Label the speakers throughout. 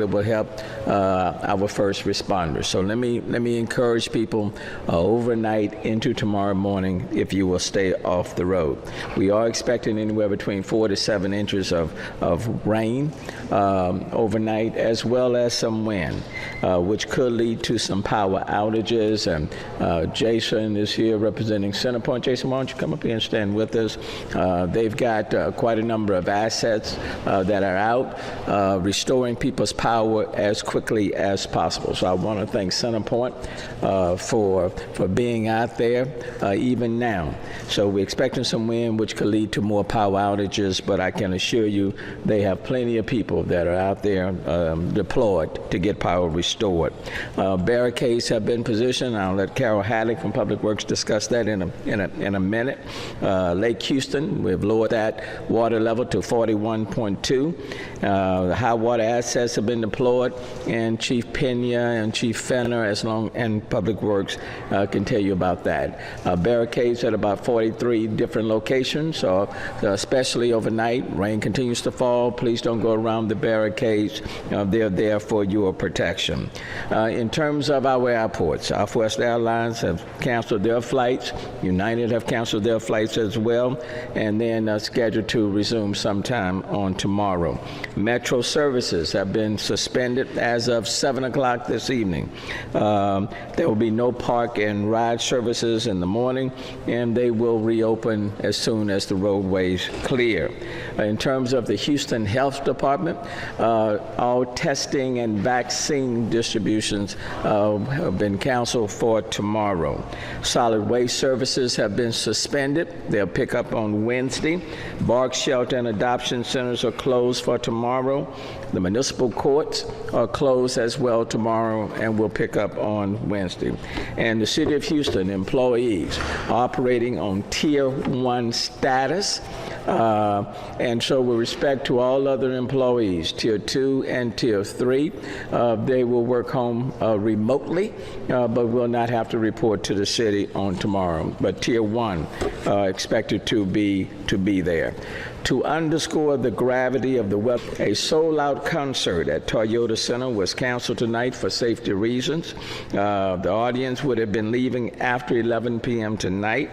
Speaker 1: It will help our first responders. So let me encourage people overnight into tomorrow morning if you will stay off the road. We are expecting anywhere between 4 to 7 inches of rain overnight, as well as some wind, which could lead to some power outages. And Jason is here representing Centerpoint. Jason, why don't you come up here and stand with us? They've got quite a number of assets that are out, restoring people's power as quickly as possible. So I want to thank Centerpoint for being out there even now. So we're expecting some wind, which could lead to more power outages, but I can assure you they have plenty of people that are out there deployed to get power restored. Barricades have been positioned. I'll let Carol Haddock from Public Works discuss that in a minute. Lake Houston, we've lowered that water level to 41.2. The high water assets have been deployed, and Chief Pena and Chief Fenner and Public Works can tell you about that. Barricades at about 43 different locations, so especially overnight. Rain continues to fall. Please don't go around the barricades. They're there for your protection. In terms of our airports, Southwest Airlines have canceled their flights. United have canceled their flights as well, and then scheduled to resume sometime on tomorrow. Metro services have been suspended as of 7 o'clock this evening. There will be no park and ride services in the morning, and they will reopen as soon as the roadways clear. In terms of the Houston Health Department, all testing and vaccine distributions have been canceled for tomorrow. Solid waste services have been suspended. They'll pick up on Wednesday. Bark shelter and adoption centers are closed for tomorrow. The municipal courts are closed as well tomorrow and will pick up on Wednesday. And the City of Houston employees operating on Tier 1 status. And so with respect to all other employees, Tier 2 and Tier 3, they will work home remotely, but will not have to report to the city on tomorrow. But Tier 1 expected to be there. To underscore the gravity of the weather, a sold-out concert at Toyota Center was canceled tonight for safety reasons. The audience would have been leaving after 11 p.m. tonight,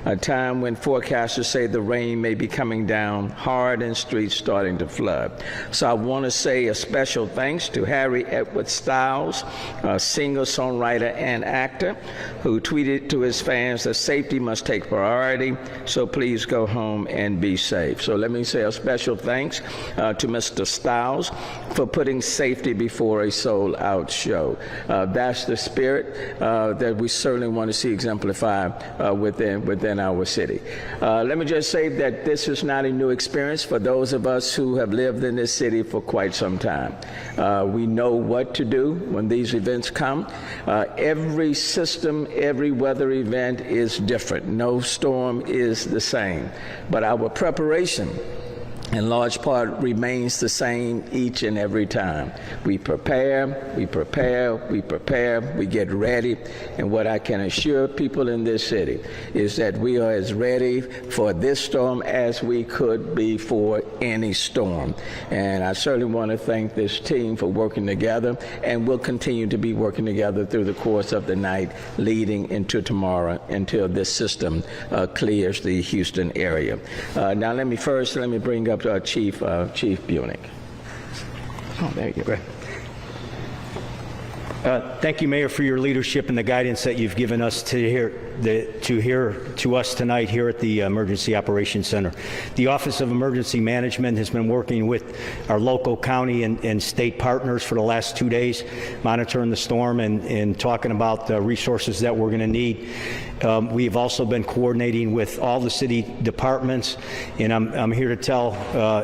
Speaker 1: a time when forecasters say the rain may be coming down hard and streets starting to flood. So I want to say a special thanks to Harry Edward Styles, a singer, songwriter, and actor, who tweeted to his fans that safety must take priority, so please go home and be safe. So let me say a special thanks to Mr. Styles for putting safety before a sold-out show. That's the spirit that we certainly want to see exemplified within our city. Let me just say that this is not a new experience for those of us who have lived in this city for quite some time. We know what to do when these events come. Every system, every weather event is different. No storm is the same. But our preparation in large part remains the same each and every time. We prepare, we prepare, we prepare, we get ready, and what I can assure people in this city is that we are as ready for this storm as we could be for any storm. And I certainly want to thank this team for working together, and we'll continue to be working together through the course of the night leading into tomorrow until this system clears the Houston area. Now let me bring up Chief Buick. Oh, there you go.
Speaker 2: Thank you, Mayor, for your leadership and the guidance that you've given us to us tonight here at the Emergency Operations Center. The Office of Emergency Management has been working with our local, county, and state partners for the last 2 days, monitoring the storm and talking about the resources that we're going to need. We've also been coordinating with all the city departments, and I'm here to tell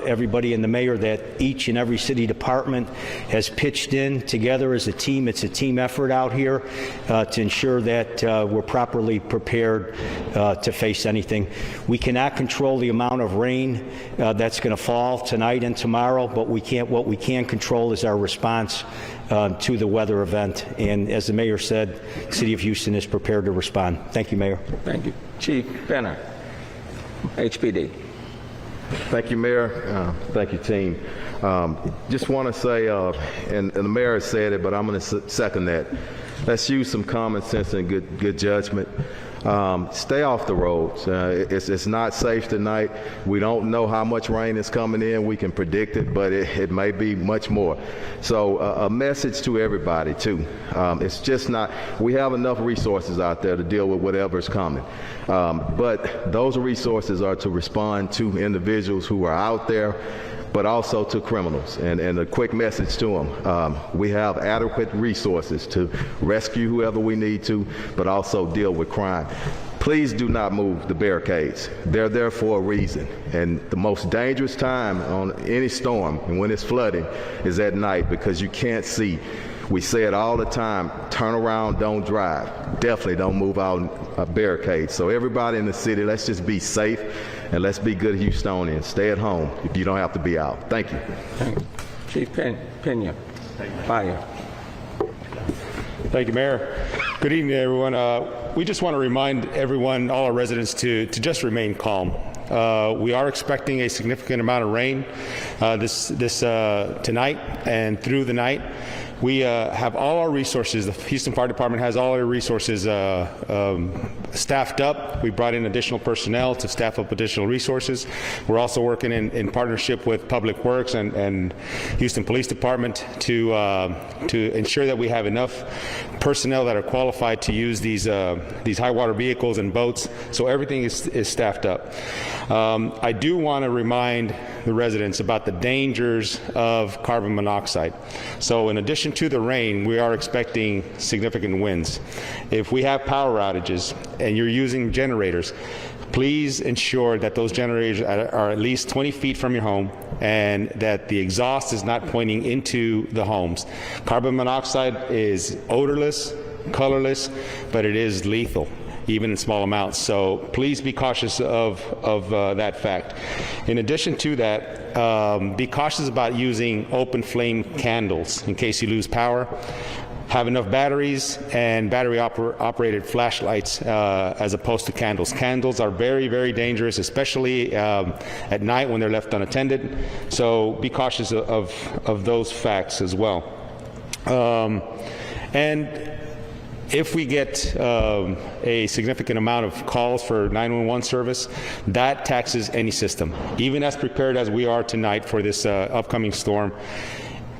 Speaker 2: everybody and the mayor that each and every city department has pitched in together as a team. It's a team effort out here to ensure that we're properly prepared to face anything. We cannot control the amount of rain that's going to fall tonight and tomorrow, but what we can control is our response to the weather event. And as the mayor said, the City of Houston is prepared to respond. Thank you, Mayor.
Speaker 1: Thank you. Chief Fenner, HPD.
Speaker 3: Thank you, Mayor. Thank you, team. Just want to say, and the mayor said it, but I'm going to second that. Let's use some common sense and good judgment. Stay off the roads. It's not safe tonight. We don't know how much rain is coming in. We can predict it, but it may be much more. So a message to everybody, too. It's just not, we have enough resources out there to deal with whatever's coming. But those resources are to respond to individuals who are out there, but also to criminals. And a quick message to them. We have adequate resources to rescue whoever we need to, but also deal with crime. Please do not move the barricades. They're there for a reason. And the most dangerous time on any storm, and when it's flooding, is at night because you can't see. We say it all the time, turn around, don't drive. Definitely don't move out barricades. So everybody in the city, let's just be safe and let's be good Houstonians. Stay at home if you don't have to be out. Thank you.
Speaker 1: Chief Pena, Fire.
Speaker 4: Thank you, Mayor. Good evening, everyone. We just want to remind everyone, all our residents, to just remain calm. We are expecting a significant amount of rain tonight and through the night. We have all our resources. The Houston Fire Department has all our resources staffed up. We brought in additional personnel to staff up additional resources. We're also working in partnership with Public Works and Houston Police Department to ensure that we have enough personnel that are qualified to use these high water vehicles and boats. So everything is staffed up. I do want to remind the residents about the dangers of carbon monoxide. So in addition to the rain, we are expecting significant winds. If we have power outages and you're using generators, please ensure that those generators are at least 20 feet from your home and that the exhaust is not pointing into the homes. Carbon monoxide is odorless, colorless, but it is lethal, even in small amounts. So please be cautious of that fact. In addition to that, be cautious about using open flame candles in case you lose power. Have enough batteries and battery operated flashlights as opposed to candles. Candles are very, very dangerous, especially at night when they're left unattended. So be cautious of those facts as well. And if we get a significant amount of calls for 911 service, that taxes any system. Even as prepared as we are tonight for this upcoming storm,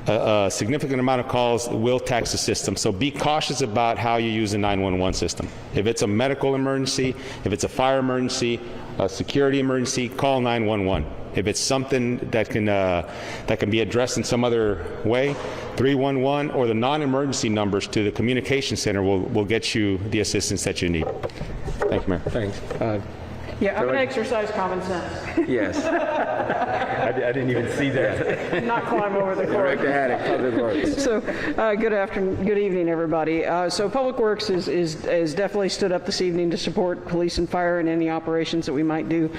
Speaker 4: a significant amount of calls will tax the system. So be cautious about how you use the 911 system. If it's a medical emergency, if it's a fire emergency, a security emergency, call 911. If it's something that can be addressed in some other way, 311 or the non-emergency numbers to the communication center will get you the assistance that you need. Thank you, Mayor.
Speaker 1: Thanks.
Speaker 5: Yeah, I'm going to exercise common sense.
Speaker 1: Yes.
Speaker 2: I didn't even see that.
Speaker 5: Not climb over the court.
Speaker 1: Director Haddock, Public Works.
Speaker 5: So, good evening, everybody. So, Public Works is definitely stood up this evening to support police and fire in any operations that we might do.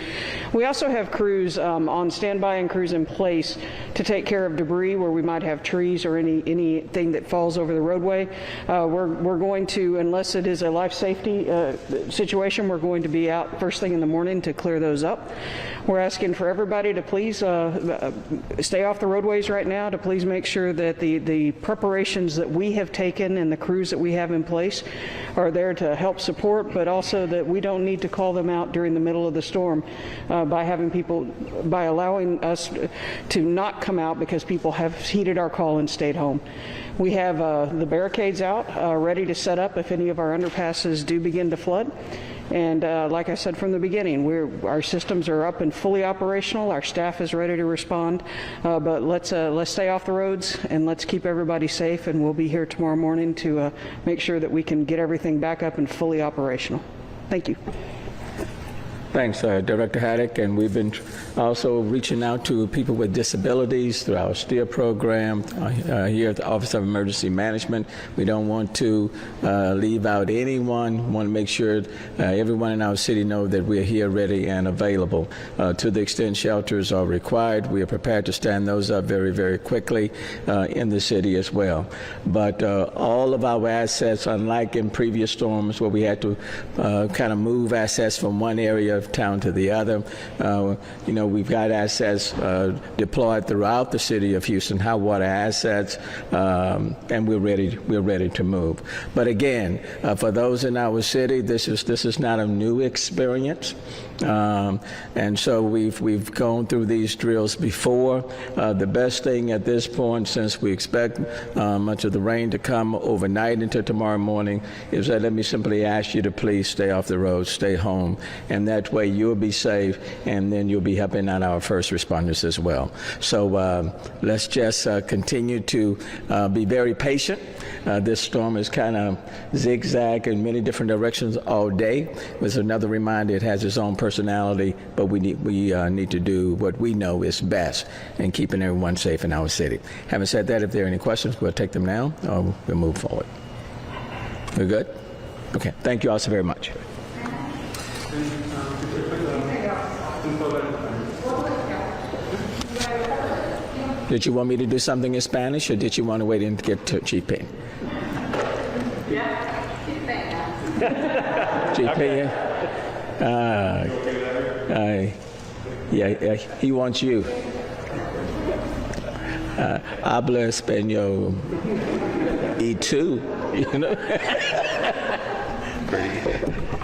Speaker 5: We also have crews on standby and crews in place to take care of debris where we might have trees or anything that falls over the roadway. We're going to, unless it is a life safety situation, we're going to be out first thing in the morning to clear those up. We're asking for everybody to please stay off the roadways right now, to please make sure that the preparations that we have taken and the crews that we have in place are there to help support, but also that we don't need to call them out during the middle of the storm by allowing us to not come out because people have heeded our call and stayed home. We have the barricades out ready to set up if any of our underpasses do begin to flood. And like I said from the beginning, our systems are up and fully operational. Our staff is ready to respond. But let's stay off the roads and let's keep everybody safe. And we'll be here tomorrow morning to make sure that we can get everything back up and fully operational. Thank you.
Speaker 1: Thanks, Director Haddock. And we've been also reaching out to people with disabilities through our STEER program here at the Office of Emergency Management. We don't want to leave out anyone. We want to make sure everyone in our city know that we're here ready and available. To the extent shelters are required, we are prepared to stand those up very, very quickly in the city as well. But all of our assets, unlike in previous storms where we had to kind of move assets from one area town to the other. We've got assets deployed throughout the city of Houston, high water assets, and we're ready to move. But again, for those in our city, this is not a new experience. And so we've gone through these drills before. The best thing at this point, since we expect much of the rain to come overnight into tomorrow morning, is that let me simply ask you to please stay off the road, stay home, and that way you'll be safe, and then you'll be helping out our first responders as well. So let's just continue to be very patient. This storm is kind of zigzag in many different directions all day. It's another reminder it has its own personality, but we need to do what we know is best in keeping everyone safe in our city. Having said that, if there are any questions, we'll take them now, or we'll move forward. We're good? Okay. Thank you all so very much. Did you want me to do something in Spanish, or did you want to wait and get to Chief Payne? Chief Payne? Yeah, he wants you. Habla español. Y tú, you know.